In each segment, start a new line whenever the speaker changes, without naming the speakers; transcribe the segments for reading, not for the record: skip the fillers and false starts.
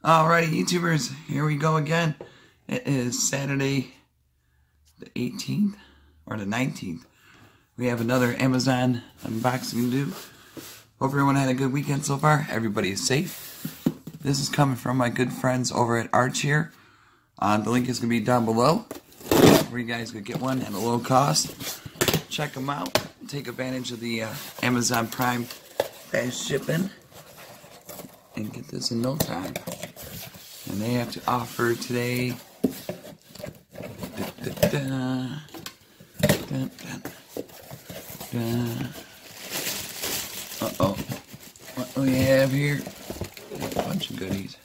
Alrighty, YouTubers, here we go again. It is Saturday the 18th or the 19th. We have another Amazon unboxing to do. Hope everyone had a good weekend so far. Everybody is safe. This is coming from my good friends over at Archeer. The link is going to be down below, where you guys could get one at a low cost. Check them out. Take advantage of the Amazon Prime fast shipping and get this in no time. And they have to offer today. Uh-oh. What do we have here? A bunch of goodies.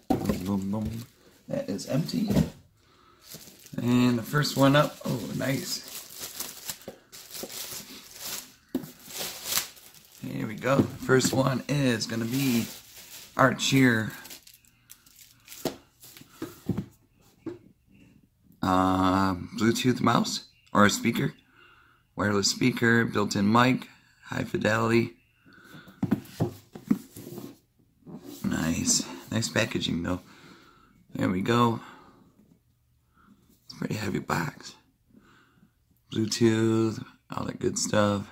Boom, boom, boom. That is empty. And the first one up. Oh, nice. Here we go. First one is going to be Archeer. Bluetooth mouse or a speaker. Wireless speaker, built-in mic, high fidelity. Nice. Nice packaging though. There we go. It's a pretty heavy box. Bluetooth, all that good stuff.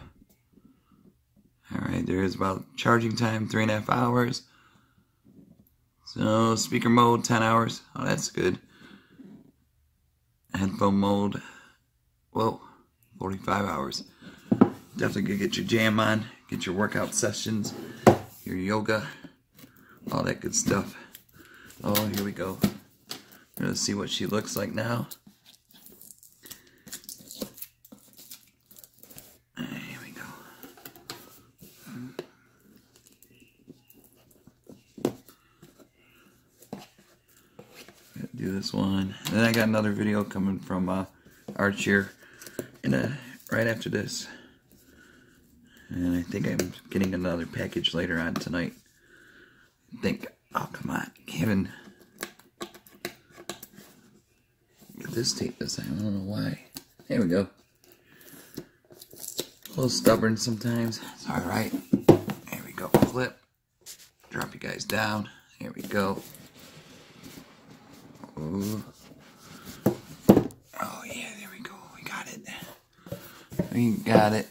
Alright, there is about charging time, 3.5 hours. So, speaker mode, 10 hours. Oh, that's good. Headphone mode, whoa, 45 hours. Definitely gonna get your jam on, get your workout sessions, your yoga, all that good stuff. Oh, here we go. We're gonna see what she looks like now. Here we go. Do this one. And then I got another video coming from Archeer right after this. And I think I'm getting another package later on tonight. Oh, come on, Kevin. Get this tape this time. I don't know why. There we go. A little stubborn sometimes. It's alright. There we go. Flip. Drop you guys down. There we go. Ooh. Oh yeah, there we go. We got it. We got it.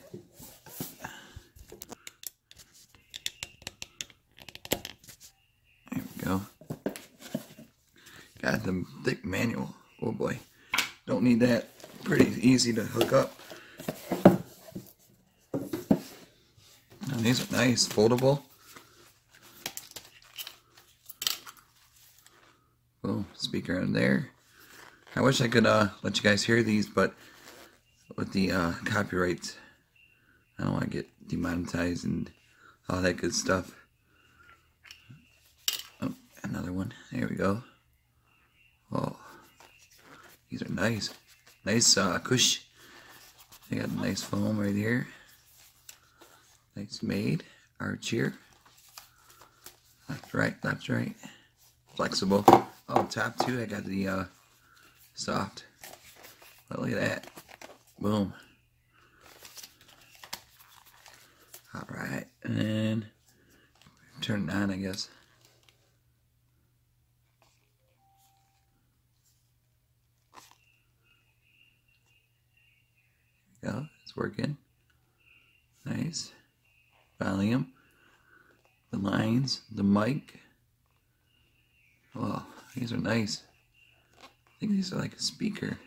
There we go. Got the thick manual. Oh boy. Don't need that. Pretty easy to hook up. Oh, these are nice. Foldable. Oh, speaker in there. I wish I could let you guys hear these, but with the copyrights, I don't want to get demonetized and all that good stuff. Oh, another one. There we go. Oh, these are nice. Nice cush. They got a nice foam right here. Nice made. Archeer. Left, right, left, right. Flexible. Oh, top two, I got the soft. But look at that. Boom. Alright, and then turn it on, I guess. There we go, it's working. Nice. Volume. The lines, the mic. Oh, these are nice. I think these are like a speaker.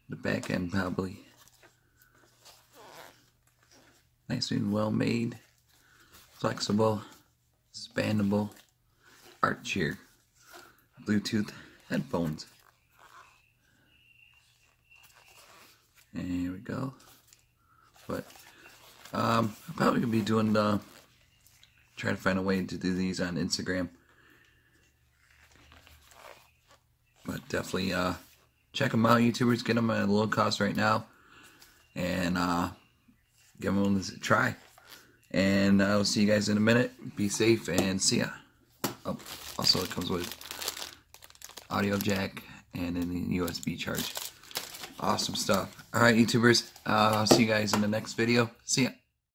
The back end probably. Nice and well made. Flexible. Expandable. Archeer. Bluetooth headphones. And here we go. But I'm probably gonna be doing trying to find a way to do these on Instagram. But definitely check them out, YouTubers. Get them at a low cost right now. And give them a try. And I'll see you guys in a minute. Be safe and see ya. Oh, also it comes with audio jack and a USB charge. Awesome stuff. Alright, YouTubers. I'll see you guys in the next video. See ya.